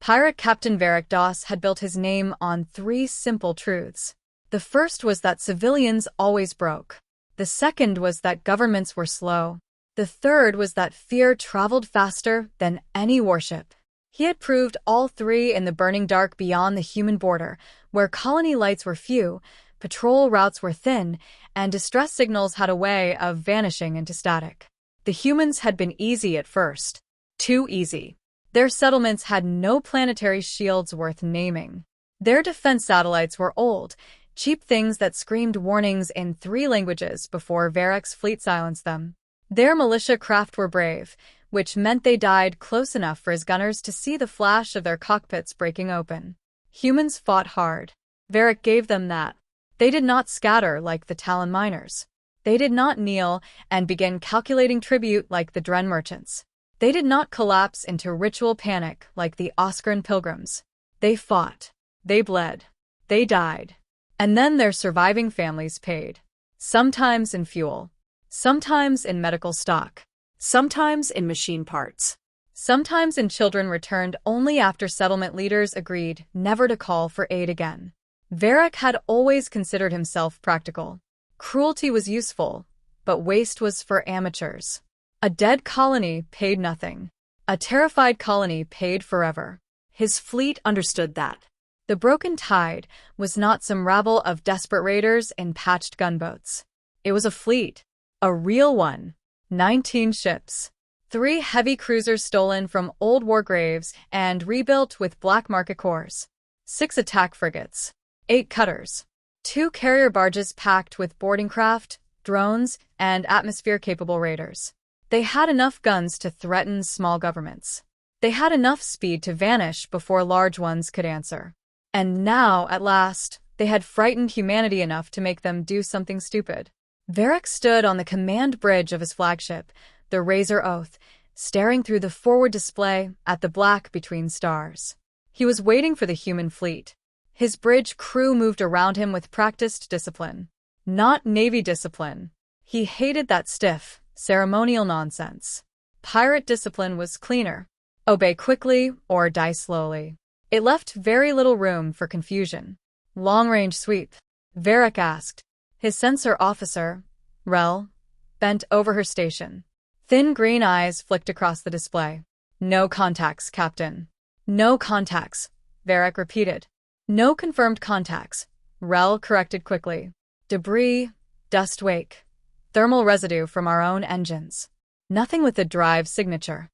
Pirate Captain Varek Doss had built his name on three simple truths. The first was that civilians always broke. The second was that governments were slow. The third was that fear traveled faster than any warship. He had proved all three in the burning dark beyond the human border, where colony lights were few, patrol routes were thin, and distress signals had a way of vanishing into static. The humans had been easy at first. Too easy. Their settlements had no planetary shields worth naming. Their defense satellites were old, cheap things that screamed warnings in three languages before Varek's fleet silenced them. Their militia craft were brave, which meant they died close enough for his gunners to see the flash of their cockpits breaking open. Humans fought hard. Varek gave them that. They did not scatter like the Talon miners. They did not kneel and begin calculating tribute like the Dren merchants. They did not collapse into ritual panic like the Oscaran pilgrims. They fought. They bled. They died. And then their surviving families paid. Sometimes in fuel. Sometimes in medical stock. Sometimes in machine parts. Sometimes in children returned only after settlement leaders agreed never to call for aid again. Varek had always considered himself practical. Cruelty was useful, but waste was for amateurs. A dead colony paid nothing. A terrified colony paid forever. His fleet understood that. The broken tide was not some rabble of desperate raiders in patched gunboats. It was a fleet. A real one. 19 ships. 3 heavy cruisers stolen from old war graves and rebuilt with black market cores. 6 attack frigates. 8 cutters. 2 carrier barges packed with boarding craft, drones, and atmosphere-capable raiders. They had enough guns to threaten small governments. They had enough speed to vanish before large ones could answer. And now, at last, they had frightened humanity enough to make them do something stupid. Varek stood on the command bridge of his flagship, the Razor Oath, staring through the forward display at the black between stars. He was waiting for the human fleet. His bridge crew moved around him with practiced discipline. Not Navy discipline. He hated that stiff, ceremonial nonsense. Pirate discipline was cleaner. Obey quickly or die slowly. It left very little room for confusion. Long-range sweep. Varek asked. His sensor officer, Rel, bent over her station. Thin green eyes flicked across the display. No contacts, Captain. No contacts, Varek repeated. No confirmed contacts, Rel corrected quickly. Debris, dust wake. Thermal residue from our own engines. Nothing with the drive signature.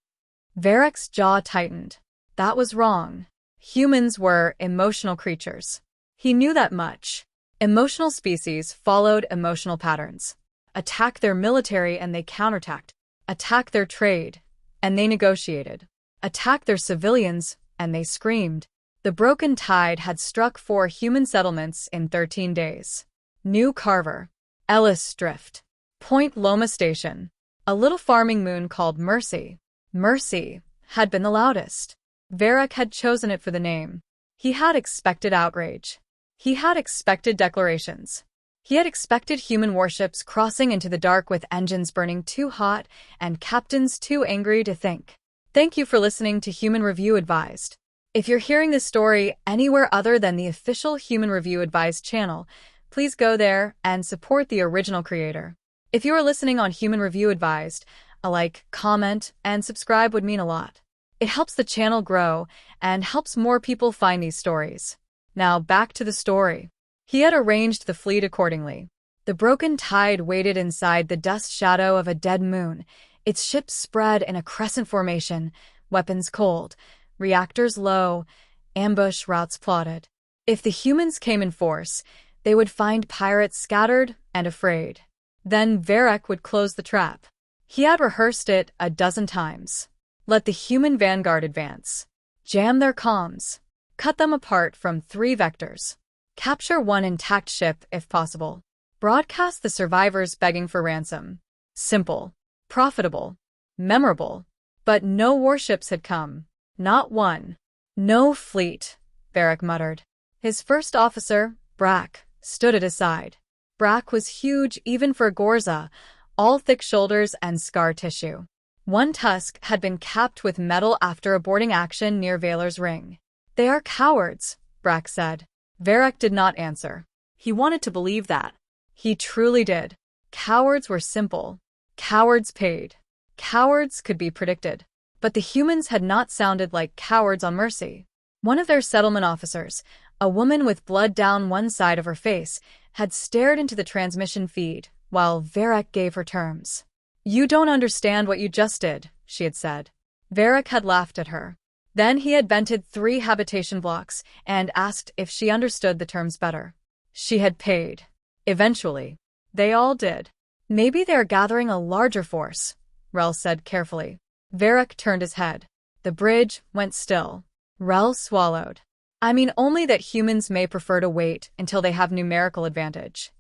Varek's jaw tightened. That was wrong. Humans were emotional creatures. He knew that much. Emotional species followed emotional patterns. Attack their military and they counterattacked. Attack their trade, and they negotiated. Attack their civilians, and they screamed. The broken tide had struck 4 human settlements in 13 days. New Carver. Ellis Drift. Point Loma Station. A little farming moon called Mercy. Mercy had been the loudest. Varek had chosen it for the name. He had expected outrage. He had expected declarations. He had expected human warships crossing into the dark with engines burning too hot and captains too angry to think. Thank you for listening to Human Review Advised. If you're hearing this story anywhere other than the official Human Review Advised channel, please go there and support the original creator. If you are listening on Human Review Advised, a like, comment, and subscribe would mean a lot. It helps the channel grow and helps more people find these stories. Now back to the story. He had arranged the fleet accordingly. The broken tide waited inside the dust shadow of a dead moon, its ships spread in a crescent formation, weapons cold, reactors low, ambush routes plotted. If the humans came in force, they would find pirates scattered and afraid. Then Varek would close the trap. He had rehearsed it a dozen times. Let the human vanguard advance. Jam their comms. Cut them apart from 3 vectors. Capture 1 intact ship if possible. Broadcast the survivors begging for ransom. Simple. Profitable. Memorable. But no warships had come. Not one. No fleet, Varek muttered. His first officer, Brack, stood at his side. Brack was huge even for Gorza, all thick shoulders and scar tissue. One tusk had been capped with metal after a boarding action near Valor's Ring. They are cowards, Brack said. Varek did not answer. He wanted to believe that. He truly did. Cowards were simple. Cowards paid. Cowards could be predicted. But the humans had not sounded like cowards on Mercy. One of their settlement officers, a woman with blood down one side of her face, had stared into the transmission feed, while Varek gave her terms. "You don't understand what you just did," she had said. Varek had laughed at her. Then he had vented 3 habitation blocks and asked if she understood the terms better. She had paid. Eventually. They all did. "Maybe they're gathering a larger force," Rel said carefully. Varek turned his head. The bridge went still. Rel swallowed. "I mean only that humans may prefer to wait until they have numerical advantage."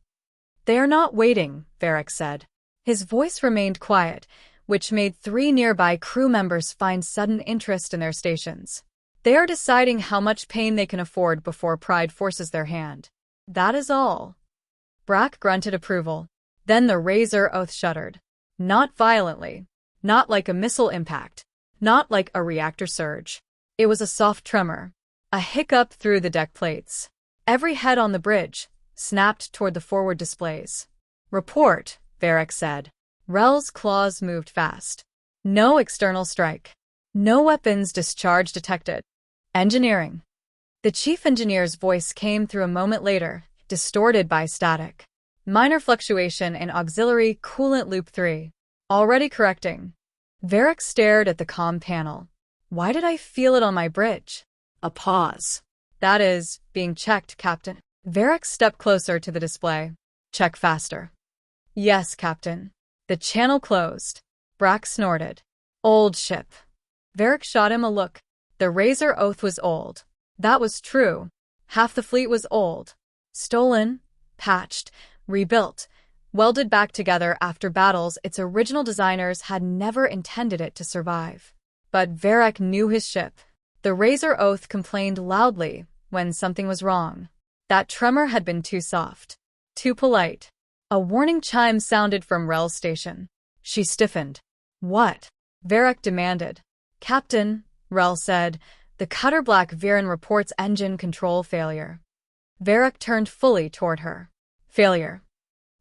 "They are not waiting," Varek said. His voice remained quiet, which made 3 nearby crew members find sudden interest in their stations. "They are deciding how much pain they can afford before pride forces their hand. That is all." Brack grunted approval. Then the Razor Oath shuddered. Not violently. Not like a missile impact. Not like a reactor surge. It was a soft tremor. A hiccup through the deck plates. Every head on the bridge snapped toward the forward displays. "Report," Varek said. Rel's claws moved fast. "No external strike. No weapons discharge detected. Engineering." The chief engineer's voice came through a moment later, distorted by static. "Minor fluctuation in auxiliary coolant loop 3. Already correcting." Varek stared at the comm panel. "Why did I feel it on my bridge?" A pause. "That is, being checked, Captain." Varek stepped closer to the display. "Check faster." "Yes, Captain." The channel closed. Brack snorted. "Old ship." Varek shot him a look. The Razor Oath was old. That was true. Half the fleet was old. Stolen, patched, rebuilt, welded back together after battles its original designers had never intended it to survive. But Varek knew his ship. The Razor Oath complained loudly when something was wrong. That tremor had been too soft. Too polite. A warning chime sounded from Rel's station. She stiffened. "What?" Varek demanded. "Captain," Rel said, "the cutter Black Viren reports engine control failure." Varek turned fully toward her. "Failure.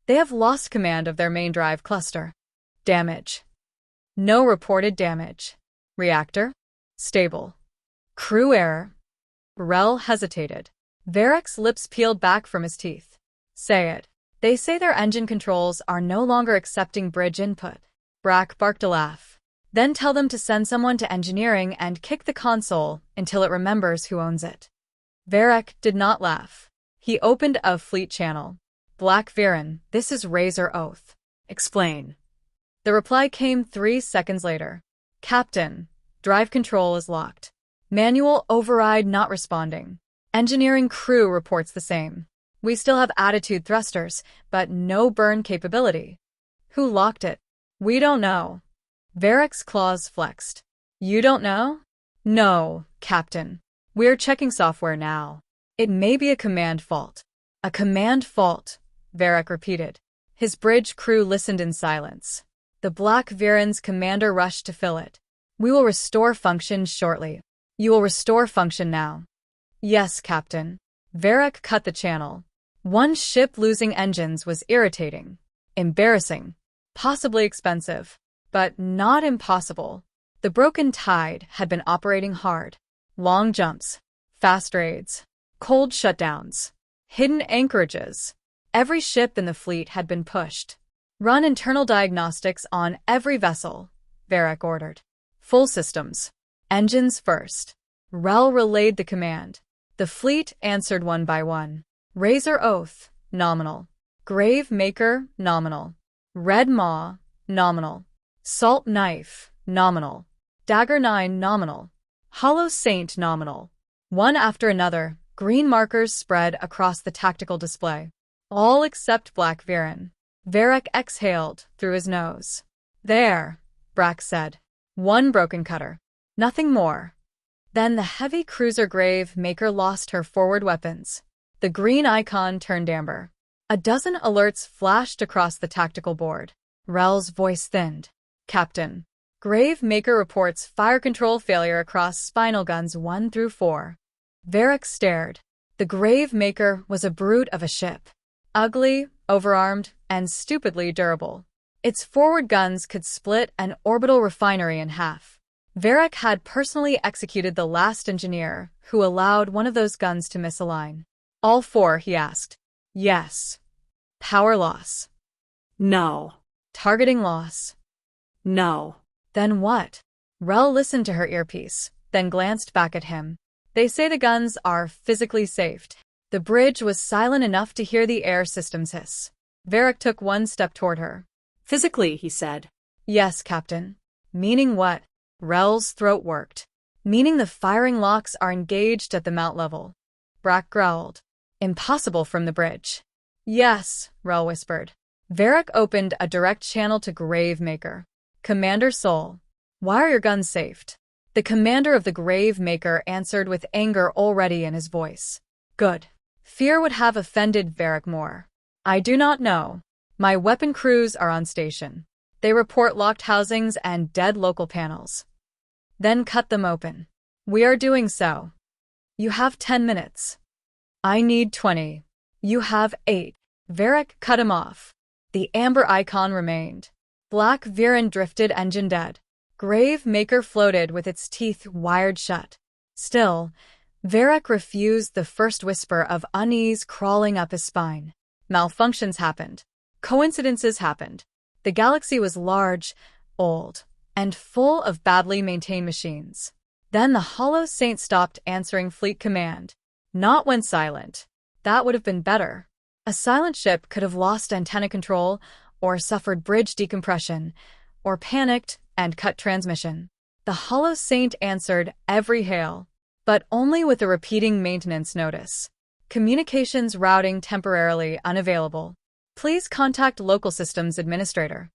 They have lost command of their main drive cluster." "Damage." "No reported damage." "Reactor?" "Stable." "Crew error." Rel hesitated. Varek's lips peeled back from his teeth. "Say it." "They say their engine controls are no longer accepting bridge input." Brack barked a laugh. "Then tell them to send someone to engineering and kick the console until it remembers who owns it." Varek did not laugh. He opened a fleet channel. "Black Viren, this is Razor Oath. Explain." The reply came 3 seconds later. "Captain, drive control is locked. Manual override not responding. Engineering crew reports the same. We still have attitude thrusters, but no burn capability." "Who locked it?" "We don't know." Varek's claws flexed. "You don't know?" "No, Captain. We're checking software now. It may be a command fault." "A command fault," Varek repeated. His bridge crew listened in silence. The Black Viren's commander rushed to fill it. "We will restore function shortly." "You will restore function now." "Yes, Captain." Varek cut the channel. One ship losing engines was irritating. Embarrassing. Possibly expensive. But not impossible. The Broken Tide had been operating hard. Long jumps. Fast raids. Cold shutdowns. Hidden anchorages. Every ship in the fleet had been pushed. "Run internal diagnostics on every vessel," Varek ordered. "Full systems. Engines first." Rel relayed the command. The fleet answered one by one. Razor Oath, nominal. Grave Maker, nominal. Red Maw, nominal. Salt Knife, nominal. Dagger 9, nominal. Hollow Saint, nominal. One after another, green markers spread across the tactical display. All except Black Viren. Varek exhaled through his nose. "There," Brack said. "One broken cutter. Nothing more." Then the heavy cruiser Grave Maker lost her forward weapons. The green icon turned amber. A dozen alerts flashed across the tactical board. Rel's voice thinned. "Captain, Grave Maker reports fire control failure across spinal guns 1 through 4. Varek stared. The Grave Maker was a brute of a ship. Ugly, overarmed, and stupidly durable. Its forward guns could split an orbital refinery in half. Varek had personally executed the last engineer who allowed one of those guns to misalign. All four, he asked. Yes. Power loss. No. Targeting loss. No. Then what? Rel listened to her earpiece, then glanced back at him. They say the guns are physically safe. The bridge was silent enough to hear the air systems hiss. Varek took one step toward her. Physically, he said. Yes, Captain. Meaning what? Rel's throat worked. Meaning the firing locks are engaged at the mount level. Brack growled. Impossible from the bridge. Yes, Rel whispered. Varek opened a direct channel to Grave Maker. Commander Sol, why are your guns safed? The commander of the Grave Maker answered with anger already in his voice. Good. Fear would have offended Varek more. I do not know. My weapon crews are on station. They report locked housings and dead local panels. Then cut them open. We are doing so. You have 10 minutes. I need 20. You have 8. Varek cut him off. The amber icon remained. Black Viren drifted engine dead. Grave Maker floated with its teeth wired shut. Still, Varek refused the first whisper of unease crawling up his spine. Malfunctions happened. Coincidences happened. The galaxy was large, old, and full of badly maintained machines. Then the Hollow Saint stopped answering fleet command. Not when silent. That would have been better. A silent ship could have lost antenna control, or suffered bridge decompression, or panicked and cut transmission. The Hollow Saint answered every hail, but only with a repeating maintenance notice. Communications routing temporarily unavailable. Please contact local systems administrator.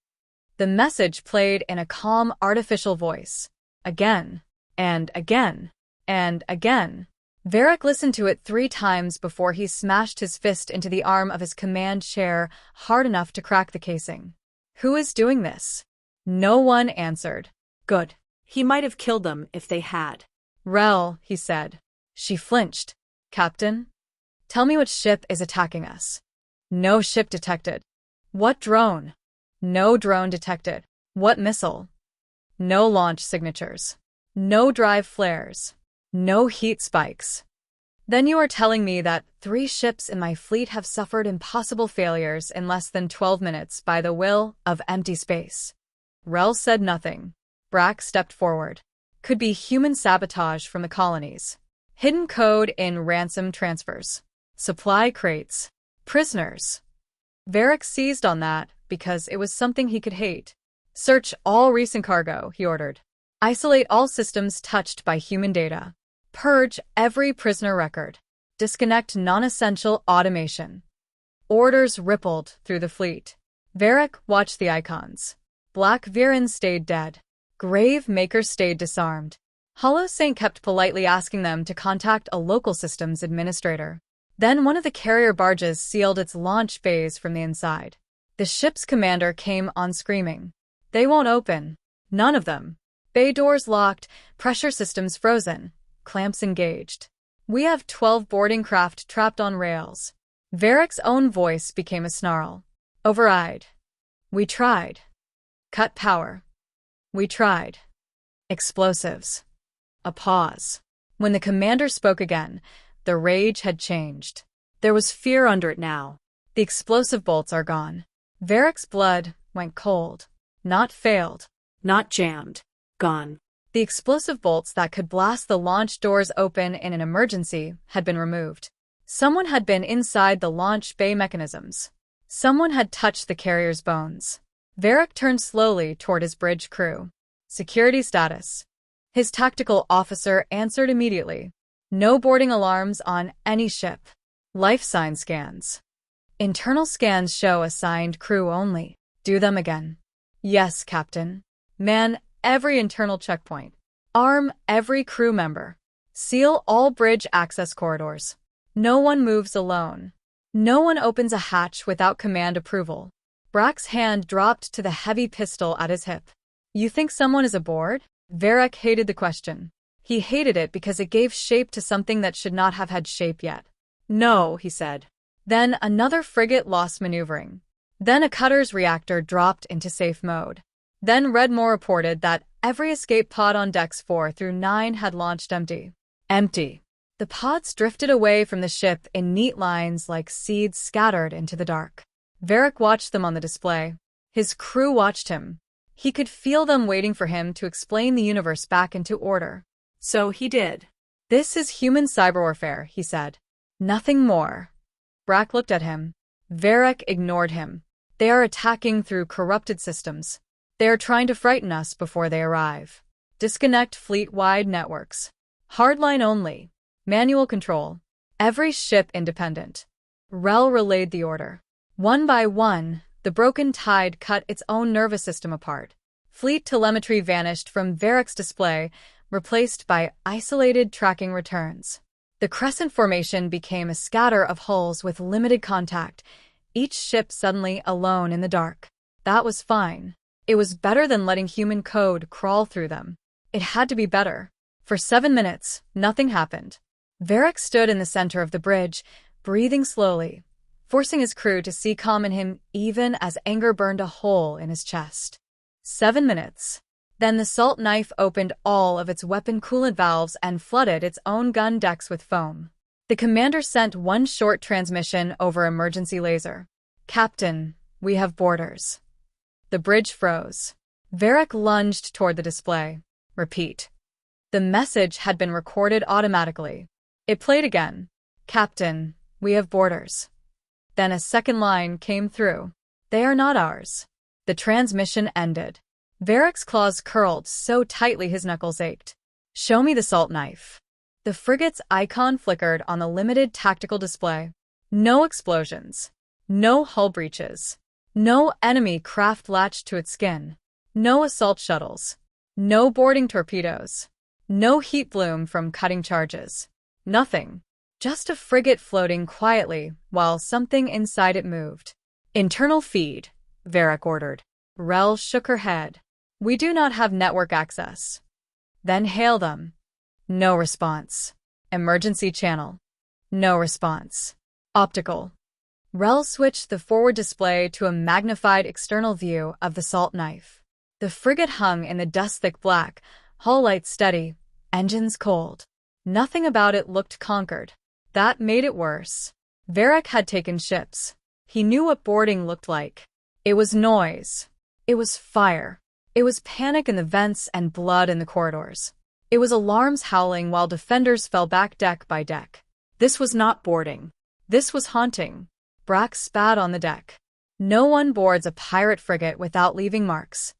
The message played in a calm artificial voice. Again, and again, and again. Varek listened to it 3 times before he smashed his fist into the arm of his command chair hard enough to crack the casing. Who is doing this? No one answered. Good. He might have killed them if they had. Rel, he said. She flinched. Captain? Tell me what ship is attacking us. No ship detected. What drone? No drone detected. What missile? No launch signatures. No drive flares. No heat spikes. Then you are telling me that 3 ships in my fleet have suffered impossible failures in less than 12 minutes by the will of empty space. Rel said nothing. Brack stepped forward. Could be human sabotage from the colonies. Hidden code in ransom transfers. Supply crates. Prisoners. Varek seized on that because it was something he could hate. Search all recent cargo, he ordered. Isolate all systems touched by human data. Purge every prisoner record. Disconnect non-essential automation. Orders rippled through the fleet. Varek watched the icons. Black Viren stayed dead. Grave Maker stayed disarmed. Hollow Saint kept politely asking them to contact a local systems administrator. Then one of the carrier barges sealed its launch bays from the inside. The ship's commander came on screaming. They won't open. None of them. Bay doors locked, pressure systems frozen, clamps engaged. We have 12 boarding craft trapped on rails. Varek's own voice became a snarl. Override. We tried. Cut power. We tried. Explosives. A pause. When the commander spoke again, the rage had changed. There was fear under it now. The explosive bolts are gone. Varek's blood went cold. Not failed. Not jammed. Gone. The explosive bolts that could blast the launch doors open in an emergency had been removed. Someone had been inside the launch bay mechanisms. Someone had touched the carrier's bones. Varek turned slowly toward his bridge crew. Security status. His tactical officer answered immediately. No boarding alarms on any ship. Life sign scans. Internal scans show assigned crew only. Do them again. Yes, Captain. Man every internal checkpoint. Arm every crew member. Seal all bridge access corridors. No one moves alone. No one opens a hatch without command approval. Brack's hand dropped to the heavy pistol at his hip. You think someone is aboard? Varek hated the question. He hated it because it gave shape to something that should not have had shape yet. No, he said. Then another frigate lost maneuvering. Then a cutter's reactor dropped into safe mode. Then Redmore reported that every escape pod on decks 4 through 9 had launched empty. Empty. The pods drifted away from the ship in neat lines like seeds scattered into the dark. Varek watched them on the display. His crew watched him. He could feel them waiting for him to explain the universe back into order. So he did. This is human cyber warfare, he said. Nothing more. Brack looked at him. Varek ignored him. They are attacking through corrupted systems. They are trying to frighten us before they arrive. Disconnect fleet-wide networks. Hardline only. Manual control. Every ship independent. Rel relayed the order. One by one, the broken tide cut its own nervous system apart. Fleet telemetry vanished from Varek's display, replaced by isolated tracking returns. The crescent formation became a scatter of hulls with limited contact, each ship suddenly alone in the dark. That was fine. It was better than letting human code crawl through them. It had to be better. For 7 minutes, nothing happened. Varek stood in the center of the bridge, breathing slowly, forcing his crew to see calm in him even as anger burned a hole in his chest. 7 minutes. Then the salt knife opened all of its weapon coolant valves and flooded its own gun decks with foam. The commander sent one short transmission over emergency laser. Captain, we have boarders. The bridge froze. Varek lunged toward the display. Repeat. The message had been recorded automatically. It played again. Captain, we have boarders. Then a second line came through. They are not ours. The transmission ended. Varek's claws curled so tightly his knuckles ached. Show me the salt knife. The frigate's icon flickered on the limited tactical display. No explosions. No hull breaches. No enemy craft latched to its skin. No assault shuttles. No boarding torpedoes. No heat bloom from cutting charges. Nothing. Just a frigate floating quietly while something inside it moved. Internal feed, Varek ordered. Rel shook her head. We do not have network access. Then hail them. No response. Emergency channel. No response. Optical. Rel switched the forward display to a magnified external view of the salt knife. The frigate hung in the dust-thick black, hull lights steady, engines cold. Nothing about it looked conquered. That made it worse. Varek had taken ships. He knew what boarding looked like. It was noise. It was fire. It was panic in the vents and blood in the corridors. It was alarms howling while defenders fell back deck by deck. This was not boarding. This was haunting. Brack spat on the deck. No one boards a pirate frigate without leaving marks.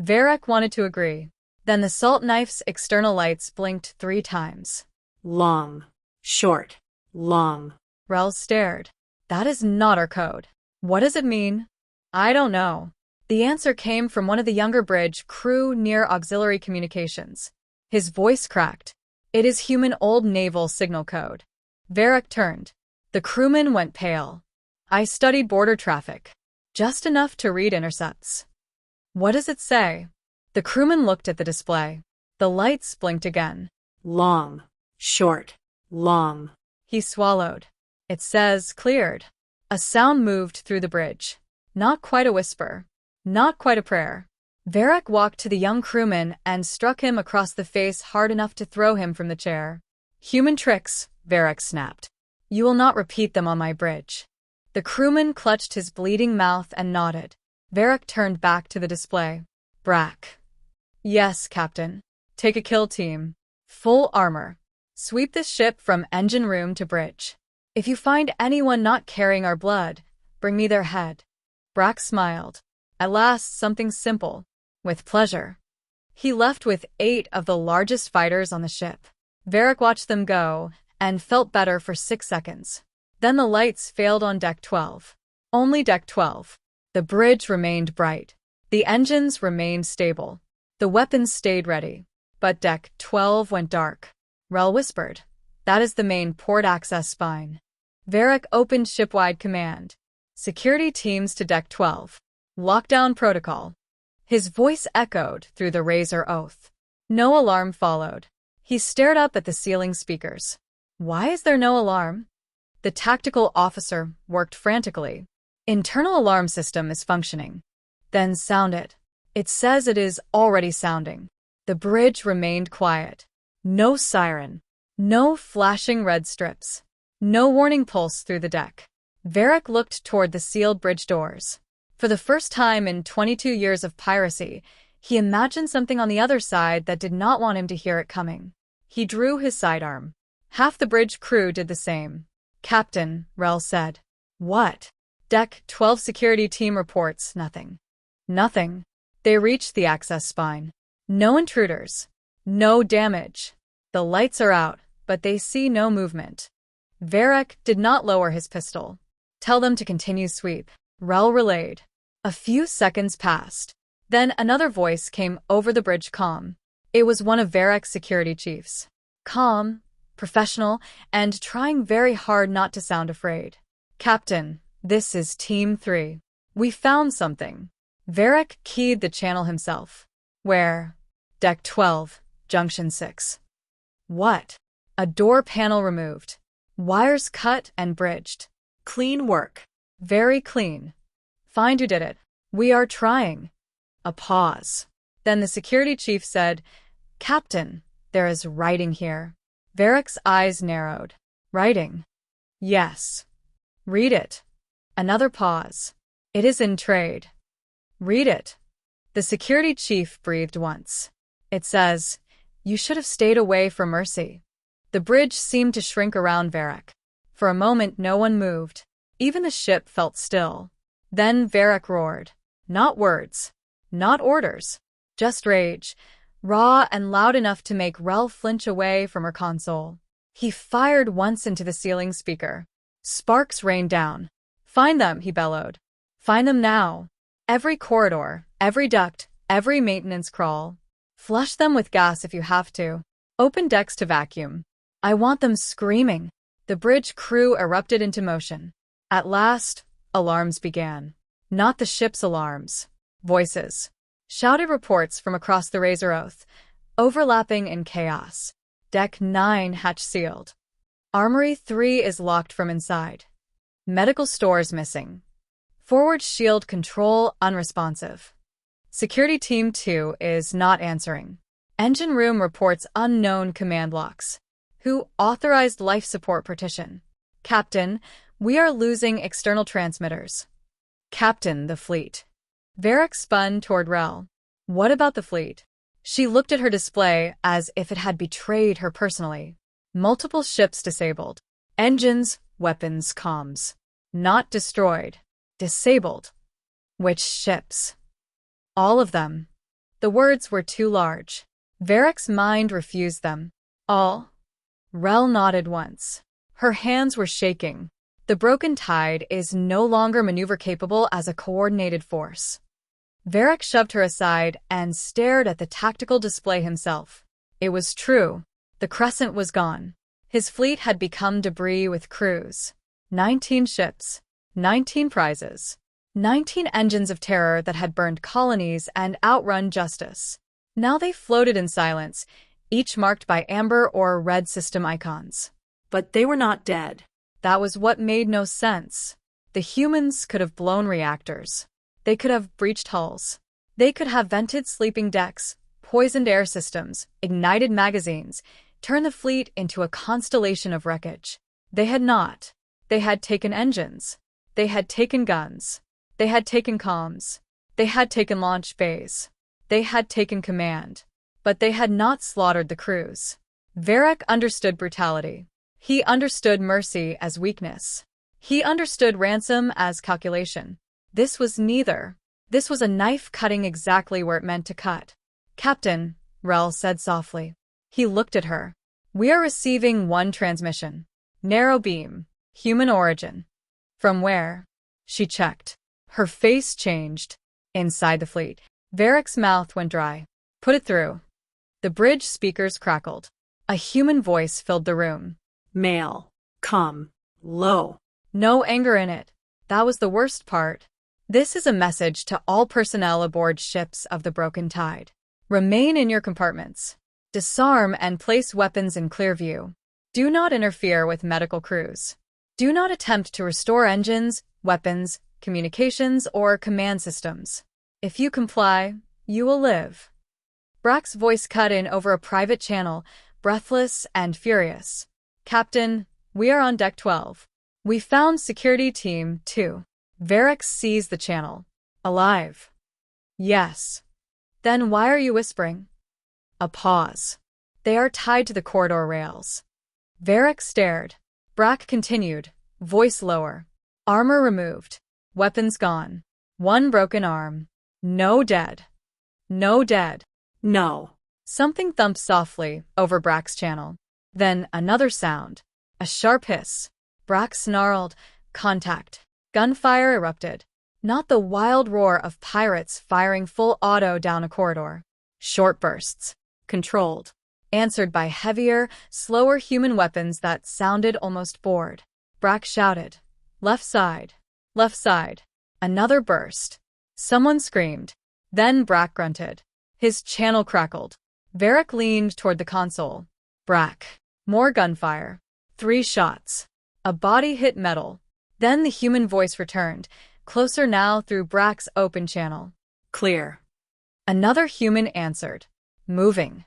Varek wanted to agree. Then the salt knife's external lights blinked 3 times. Long. Short. Long. Rel stared. That is not our code. What does it mean? I don't know. The answer came from one of the younger bridge crew near auxiliary communications. His voice cracked. It is human old naval signal code. Varek turned. The crewman went pale. I studied border traffic. Just enough to read intercepts. What does it say? The crewman looked at the display. The lights blinked again. Long. Short. Long. He swallowed. It says cleared. A sound moved through the bridge. Not quite a whisper. Not quite a prayer. Varek walked to the young crewman and struck him across the face hard enough to throw him from the chair. Human tricks, Varek snapped. You will not repeat them on my bridge. The crewman clutched his bleeding mouth and nodded. Varek turned back to the display. Brack. Yes, Captain. Take a kill team. Full armor. Sweep this ship from engine room to bridge. If you find anyone not carrying our blood, bring me their head. Brack smiled. At last, something simple. With pleasure. He left with 8 of the largest fighters on the ship. Varek watched them go and felt better for 6 seconds. Then the lights failed on deck 12. Only deck 12. The bridge remained bright. The engines remained stable. The weapons stayed ready. But deck 12 went dark. Rel whispered. That is the main port access spine. Varek opened shipwide command. Security teams to deck 12. Lockdown protocol. His voice echoed through the razor oath. No alarm followed. He stared up at the ceiling speakers. Why is there no alarm? The tactical officer worked frantically. Internal alarm system is functioning. Then sound it. It says it is already sounding. The bridge remained quiet. No siren. No flashing red strips. No warning pulse through the deck. Varek looked toward the sealed bridge doors. For the first time in 22 years of piracy, he imagined something on the other side that did not want him to hear it coming. He drew his sidearm. Half the bridge crew did the same. Captain, Rel said. What? Deck 12 security team reports nothing. Nothing. They reached the access spine. No intruders. No damage. The lights are out, but they see no movement. Varek did not lower his pistol. Tell them to continue sweep, Rel relayed. A few seconds passed. Then another voice came over the bridge calm. It was one of Varek's security chiefs. Calm, professional, and trying very hard not to sound afraid. Captain, this is Team 3. We found something. Varek keyed the channel himself. Where? Deck 12, Junction 6. What? A door panel removed. Wires cut and bridged. Clean work. Very clean. Find who did it. We are trying. A pause. Then the security chief said, Captain, there is writing here. Varek's eyes narrowed. Writing? Yes. Read it. Another pause. It is in trade. Read it. The security chief breathed once. It says, you should have stayed away from Mercy. The bridge seemed to shrink around Varek. For a moment no one moved. Even the ship felt still. Then Varek roared. Not words. Not orders. Just rage. Raw and loud enough to make Rel flinch away from her console. He fired once into the ceiling speaker. Sparks rained down. Find them, he bellowed. Find them now. Every corridor, every duct, every maintenance crawl. Flush them with gas if you have to. Open decks to vacuum. I want them screaming. The bridge crew erupted into motion. At last, alarms began. Not the ship's alarms. Voices. Shouted reports from across the Razor Oath, overlapping in chaos. Deck 9 hatch sealed. Armory 3 is locked from inside. Medical stores missing. Forward shield control unresponsive. Security Team 2 is not answering. Engine room reports unknown command locks. Who authorized life support partition? Captain, we are losing external transmitters. Captain, the fleet. Varek spun toward Rel. What about the fleet? She looked at her display as if it had betrayed her personally. Multiple ships disabled. Engines, weapons, comms. Not destroyed. Disabled. Which ships? All of them. The words were too large. Varek's mind refused them. All? Rel nodded once. Her hands were shaking. The broken tide is no longer maneuver-capable as a coordinated force. Varek shoved her aside and stared at the tactical display himself. It was true. The Crescent was gone. His fleet had become debris with crews. 19 ships. 19 prizes. 19 engines of terror that had burned colonies and outrun justice. Now they floated in silence, each marked by amber or red system icons. But they were not dead. That was what made no sense. The humans could have blown reactors. They could have breached hulls. They could have vented sleeping decks, poisoned air systems, ignited magazines, turned the fleet into a constellation of wreckage. They had not. They had taken engines. They had taken guns. They had taken comms. They had taken launch bays. They had taken command. But they had not slaughtered the crews. Varek understood brutality. He understood mercy as weakness. He understood ransom as calculation. This was neither. This was a knife cutting exactly where it meant to cut. Captain, Rel said softly. He looked at her. We are receiving one transmission. Narrow beam. Human origin. From where? She checked. Her face changed. Inside the fleet. Varek's mouth went dry. Put it through. The bridge speakers crackled. A human voice filled the room. Male. Come. Low. No anger in it. That was the worst part. This is a message to all personnel aboard ships of the Broken Tide. Remain in your compartments. Disarm and place weapons in clear view. Do not interfere with medical crews. Do not attempt to restore engines, weapons, communications, or command systems. If you comply, you will live. Brak's voice cut in over a private channel, breathless and furious. Captain, we are on deck 12. We found Security Team 2. Varek seized the channel. Alive. Yes. Then why are you whispering? A pause. They are tied to the corridor rails. Varek stared. Brak continued, voice lower. Armor removed. Weapons gone. One broken arm. No dead. No dead. No. Something thumped softly over Brak's channel. Then another sound. A sharp hiss. Brak snarled. Contact. Gunfire erupted. Not the wild roar of pirates firing full auto down a corridor. Short bursts. Controlled. Answered by heavier, slower human weapons that sounded almost bored. Brak shouted. Left side. Left side. Another burst. Someone screamed. Then Brak grunted. His channel crackled. Varek leaned toward the console. Brak. More gunfire. 3 shots. A body hit metal. Then the human voice returned, closer now through Brak's open channel. Clear. Another human answered. Moving.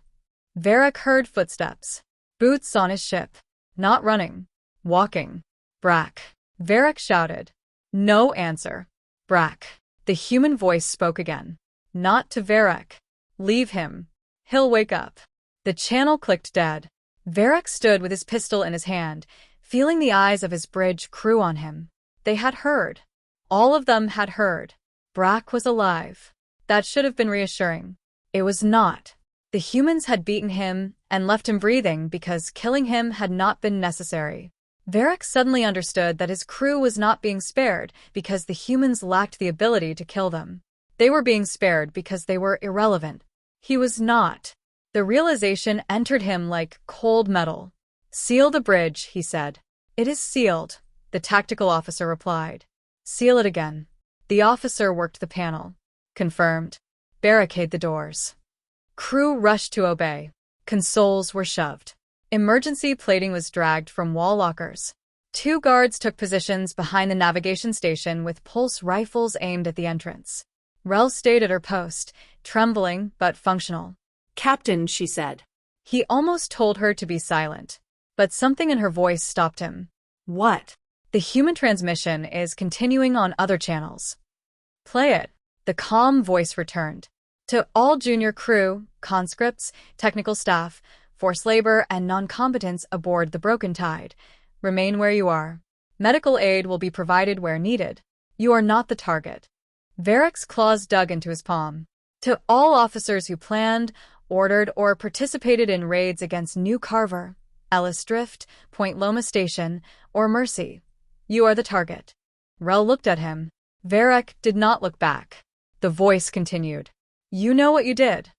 Varek heard footsteps. Boots on his ship. Not running. Walking. Brak. Varek shouted. No answer. Brak. The human voice spoke again. Not to Varek. Leave him. He'll wake up. The channel clicked dead. Varek stood with his pistol in his hand, feeling the eyes of his bridge crew on him. They had heard. All of them had heard. Brak was alive. That should have been reassuring. It was not. The humans had beaten him and left him breathing because killing him had not been necessary. Varek suddenly understood that his crew was not being spared because the humans lacked the ability to kill them. They were being spared because they were irrelevant. He was not. The realization entered him like cold metal. Seal the bridge, he said. It is sealed, the tactical officer replied. Seal it again. The officer worked the panel. Confirmed. Barricade the doors. Crew rushed to obey. Consoles were shoved. Emergency plating was dragged from wall lockers. 2 guards took positions behind the navigation station with pulse rifles aimed at the entrance. Rel stayed at her post, trembling but functional. Captain, she said. He almost told her to be silent, but something in her voice stopped him. What? The human transmission is continuing on other channels. Play it. The calm voice returned. To all junior crew, conscripts, technical staff, forced labor, and non-combatants aboard the Broken Tide, remain where you are. Medical aid will be provided where needed. You are not the target. Varek's claws dug into his palm. To all officers who planned, ordered, or participated in raids against New Carver, Ellis Drift, Point Loma Station, or Mercy, you are the target. Rel looked at him. Varek did not look back. The voice continued. You know what you did.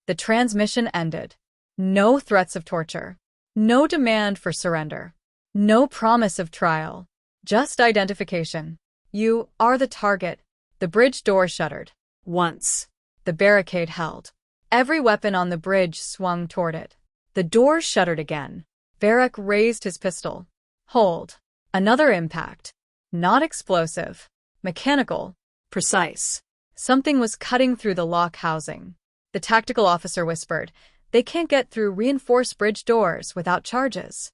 The transmission ended. No threats of torture. No demand for surrender. No promise of trial. Just identification. You are the target. The bridge door shuttered. Once. The barricade held. Every weapon on the bridge swung toward it. The door shuttered again. Varek raised his pistol. Hold. Another impact. Not explosive. Mechanical. Precise. Something was cutting through the lock housing. The tactical officer whispered, They can't get through reinforced bridge doors without charges.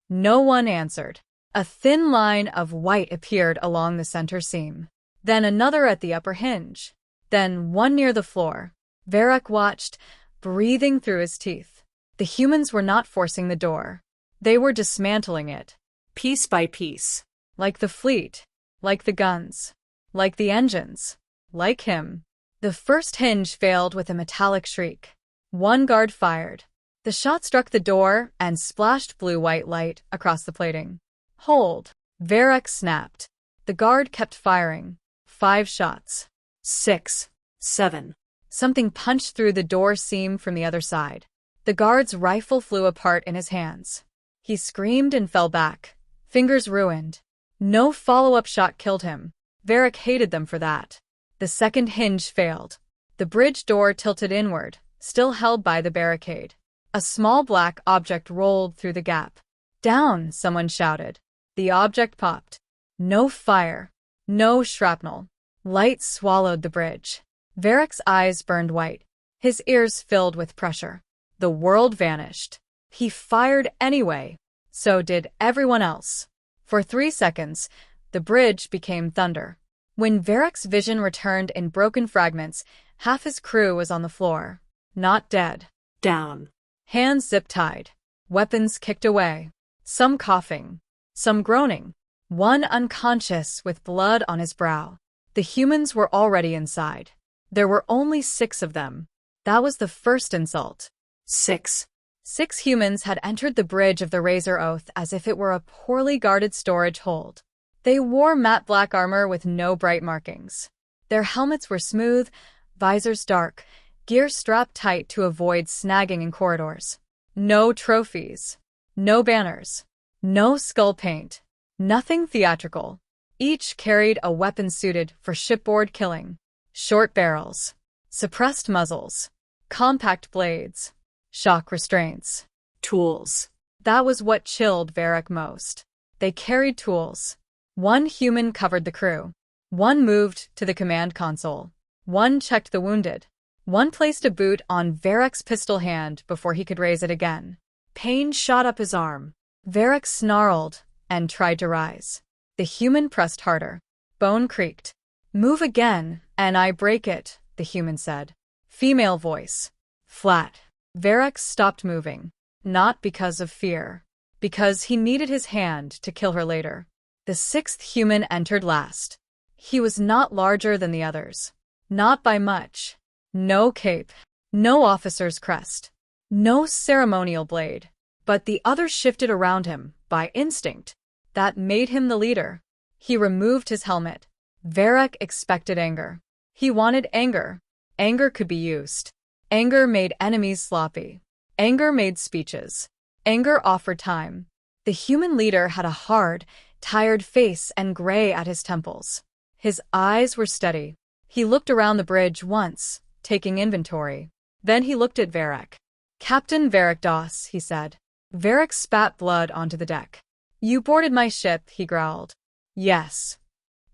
No one answered. A thin line of white appeared along the center seam. Then another at the upper hinge. Then one near the floor. Varek watched, breathing through his teeth. The humans were not forcing the door. They were dismantling it. Piece by piece. Like the fleet. Like the guns. Like the engines. Like him. The first hinge failed with a metallic shriek. One guard fired. The shot struck the door and splashed blue-white light across the plating. Hold. Varek snapped. The guard kept firing. 5 shots. 6. 7. Something punched through the door seam from the other side. The guard's rifle flew apart in his hands. He screamed and fell back, fingers ruined. No follow-up shot killed him. Varek hated them for that. The second hinge failed. The bridge door tilted inward, still held by the barricade. A small black object rolled through the gap. Down, someone shouted. The object popped. No fire. No shrapnel. Light swallowed the bridge. Varek's eyes burned white. His ears filled with pressure. The world vanished. He fired anyway. So did everyone else. For 3 seconds, the bridge became thunder. When Varek's vision returned in broken fragments, half his crew was on the floor. Not dead. Down. Hands zip-tied. Weapons kicked away. Some coughing. Some groaning. One unconscious with blood on his brow. The humans were already inside. There were only 6 of them. That was the first insult. 6. 6 humans had entered the bridge of the Razor Oath as if it were a poorly guarded storage hold. They wore matte black armor with no bright markings. Their helmets were smooth, visors dark, gear strapped tight to avoid snagging in corridors. No trophies. No banners. No skull paint. Nothing theatrical. Each carried a weapon suited for shipboard killing. Short barrels. Suppressed muzzles. Compact blades. Shock restraints. Tools. That was what chilled Varek most. They carried tools. 1 human covered the crew. 1 moved to the command console. 1 checked the wounded. 1 placed a boot on Varek's pistol hand before he could raise it again. Pain shot up his arm. Varek snarled and tried to rise. The human pressed harder. Bone creaked. Move again, and I break it, the human said. Female voice. Flat. Varek stopped moving. Not because of fear. Because he needed his hand to kill her later. The 6th human entered last. He was not larger than the others. Not by much. No cape. No officer's crest. No ceremonial blade. But the others shifted around him, by instinct. That made him the leader. He removed his helmet. Varek expected anger. He wanted anger. Anger could be used. Anger made enemies sloppy. Anger made speeches. Anger offered time. The human leader had a hard, tired face and gray at his temples. His eyes were steady. He looked around the bridge once, taking inventory. Then he looked at Varek. Captain Varek Doss, he said. Varek spat blood onto the deck. You boarded my ship, he growled. Yes.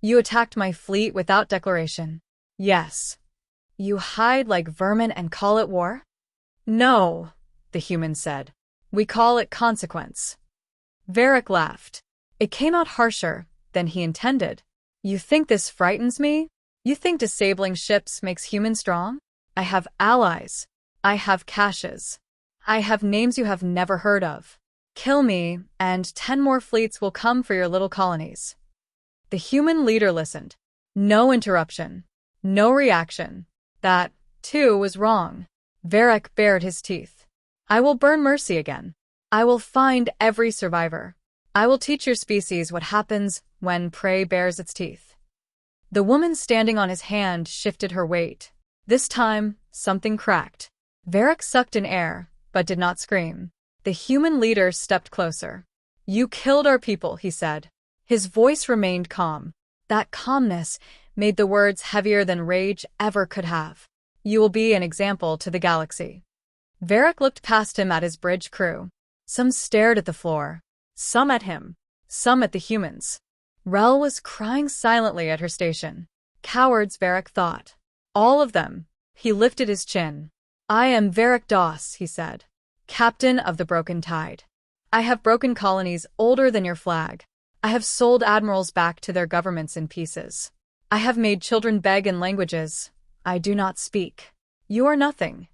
You attacked my fleet without declaration. Yes. You hide like vermin and call it war? No, the human said. We call it consequence. Varek laughed. It came out harsher than he intended. You think this frightens me? You think disabling ships makes humans strong? I have allies. I have caches. I have names you have never heard of. Kill me, and 10 more fleets will come for your little colonies. The human leader listened. No interruption. No reaction. That, too, was wrong. Varek bared his teeth. I will burn mercy again. I will find every survivor. I will teach your species what happens when prey bares its teeth. The woman standing on his hand shifted her weight. This time, something cracked. Varek sucked in air, but did not scream. The human leader stepped closer. You killed our people, he said. His voice remained calm. That calmness made the words heavier than rage ever could have. You will be an example to the galaxy. Varek looked past him at his bridge crew. Some stared at the floor. Some at him. Some at the humans. Rel was crying silently at her station. Cowards, Varek thought. All of them. He lifted his chin. I am Varek Doss, he said. Captain of the Broken Tide. I have broken colonies older than your flag. I have sold admirals back to their governments in pieces. I have made children beg in languages I do not speak. You are nothing.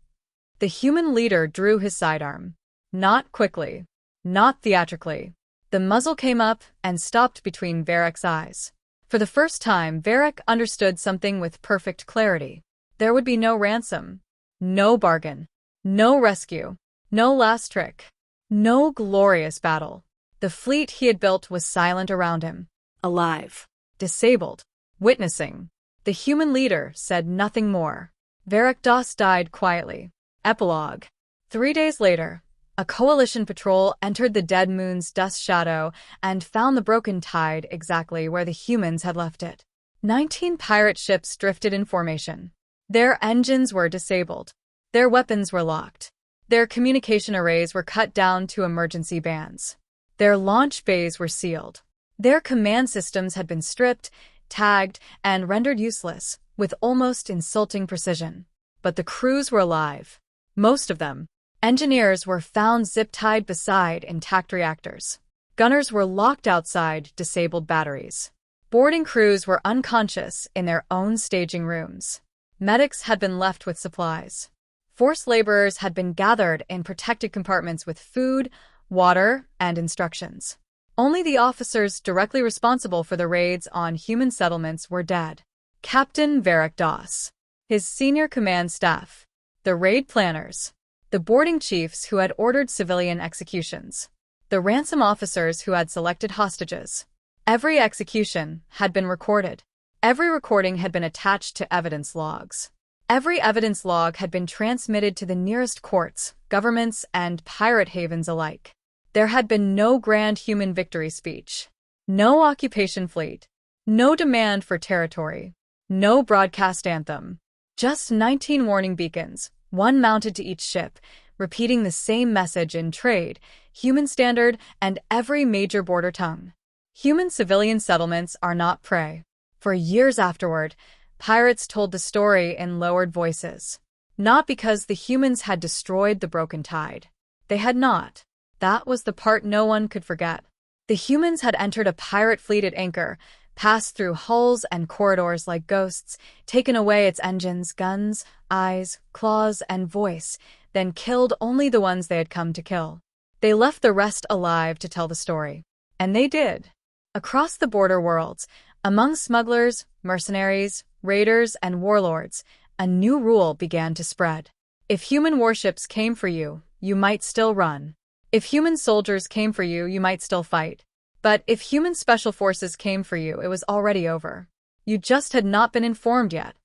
The human leader drew his sidearm. Not quickly. Not theatrically. The muzzle came up and stopped between Varek's eyes. For the first time, Varek understood something with perfect clarity. There would be no ransom. No bargain. No rescue. No last trick. No glorious battle. The fleet he had built was silent around him. Alive. Disabled. Witnessing. The human leader said nothing more. Varek Doss died quietly. Epilogue. 3 days later, a coalition patrol entered the dead moon's dust shadow and found the broken tide exactly where the humans had left it. 19 pirate ships drifted in formation. Their engines were disabled. Their weapons were locked. Their communication arrays were cut down to emergency bands. Their launch bays were sealed. Their command systems had been stripped, tagged, and rendered useless, with almost insulting precision. But the crews were alive. Most of them. Engineers were found zip-tied beside intact reactors. Gunners were locked outside disabled batteries. Boarding crews were unconscious in their own staging rooms. Medics had been left with supplies. Forced laborers had been gathered in protected compartments with food, water, and instructions. Only the officers directly responsible for the raids on human settlements were dead. Captain Varek Doss, his senior command staff, the raid planners, the boarding chiefs who had ordered civilian executions, the ransom officers who had selected hostages. Every execution had been recorded. Every recording had been attached to evidence logs. Every evidence log had been transmitted to the nearest courts, governments, and pirate havens alike. There had been no grand human victory speech, no occupation fleet, no demand for territory, no broadcast anthem. Just 19 warning beacons, one mounted to each ship, repeating the same message in trade, human standard, and every major border tongue. Human civilian settlements are not prey. For years afterward, pirates told the story in lowered voices. Not because the humans had destroyed the broken tide. They had not. That was the part no one could forget. The humans had entered a pirate fleet at anchor, passed through hulls and corridors like ghosts, taken away its engines, guns, eyes, claws, and voice, then killed only the ones they had come to kill. They left the rest alive to tell the story. And they did. Across the border worlds, among smugglers, mercenaries, raiders, and warlords, a new rule began to spread. If human warships came for you, you might still run. If human soldiers came for you, you might still fight. But if human special forces came for you, it was already over. You just had not been informed yet.